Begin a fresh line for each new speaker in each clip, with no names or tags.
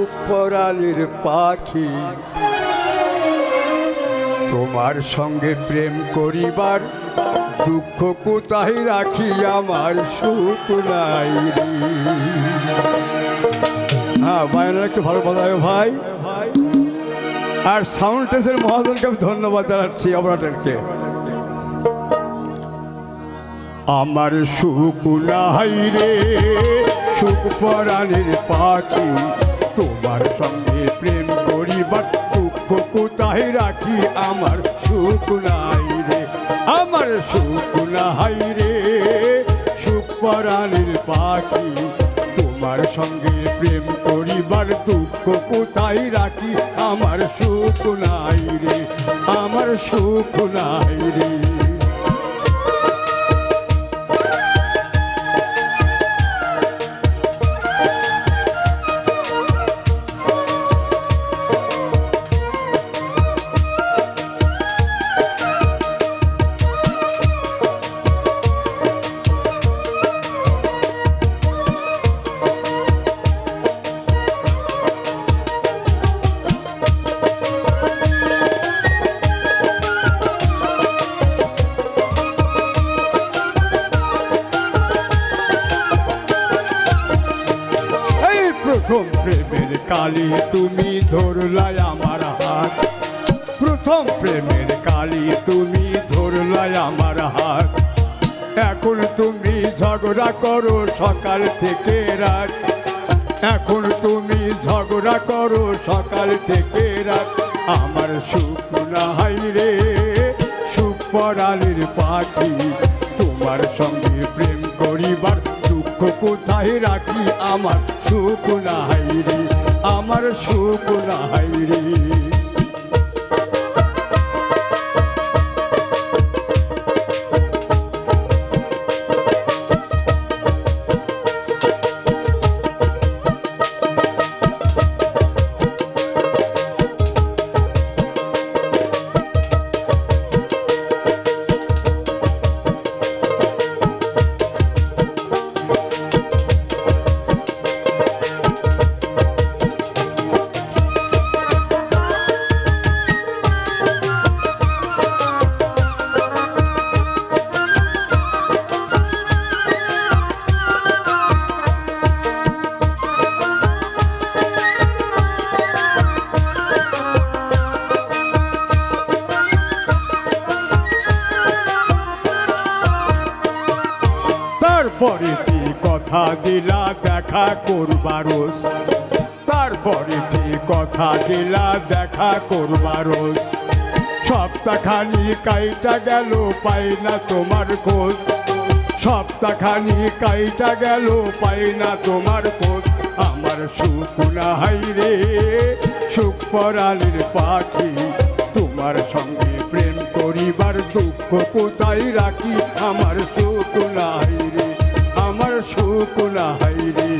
সুখ পরাণের পাখি, তোমার সঙ্গে প্রেম করিবার দুঃখ কোথায় রাখি, আমার সুখ নাই রে। হ্যাঁ বায়না একটু ভালো বাজায় ভাই। আর সাউন্ড টেস্টের মহাজনকে আমি ধন্যবাদ জানাচ্ছি অপারেটরকে। আমার সুখ নাই রে সুখ পরাণের পাখি, তোমার সঙ্গে প্রেম করিবার দুঃখ কোথায় রাখি, আমার সুখ নাই রে। আমার সুখ নাই রে সুখ পরাণের পাখি, তোমার সঙ্গে প্রেম করিবার দুঃখ কোথায় রাখি, আমার সুখ নাই রে। আমার সুখ নাই রে। প্রথম প্রেমের কালি তুমি ধরলাই আমার হাত, প্রথম প্রেমের কালি তুমি ধরলাই আমার হাত। এখন তুমি ঝগড়া করো সকাল থেকে রাত, এখন তুমি ঝগড়া করো সকাল থেকে রাত। আমার সুখ নাই রে সুখ পরাণের পাখি, তোমার সঙ্গে প্রেম করিবার দুঃখ কোথায় রাখি, আমার সুখ নাই রে। আমার সুখ নাই রে। তারপরে কি কথা দিলা দেখা করবার, তারপরে কি কথা দিলা দেখা করবার। সপ্তাহখানি কাইটা গেল পাই না তোমার খোঁজ, সপ্তাহখানি কাইটা গেল পাই না তোমার খোঁজ। আমার সুখ নাই রে সুখ পরাণের পাখি, তোমার সঙ্গে প্রেম করিবার দুঃখ কোথায় রাখি, আমার সুখ নাই রে। আমার সুখ নাই রে।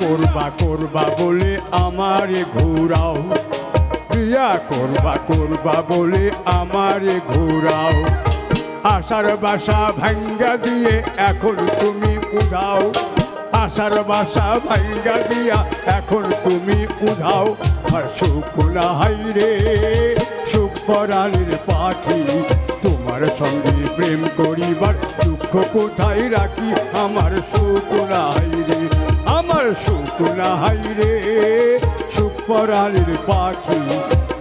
করবা করবা বলে আমারে ঘুরাও, বিয়া করবা করবা বলে আমারে ঘুরাও। আশার বাসা ভাঙ্গা দিয়ে এখন তুমি উধাও, আশার বাসা ভাঙ্গা দিয়া এখন তুমি উধাও। আর সুখ নাই রে সুখ পরাণের পাখি, তোমার সঙ্গে প্রেম করিবার দুঃখ কোথায় রাখি, আমার সুখ নাই রে। আমার সুখ নাই রে সুখ পরাণের পাখি,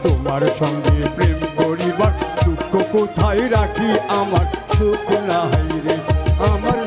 তোমার সঙ্গে প্রেম করিবার দুঃখ কোথায় রাখি, আমার সুখ নাই রে। আমার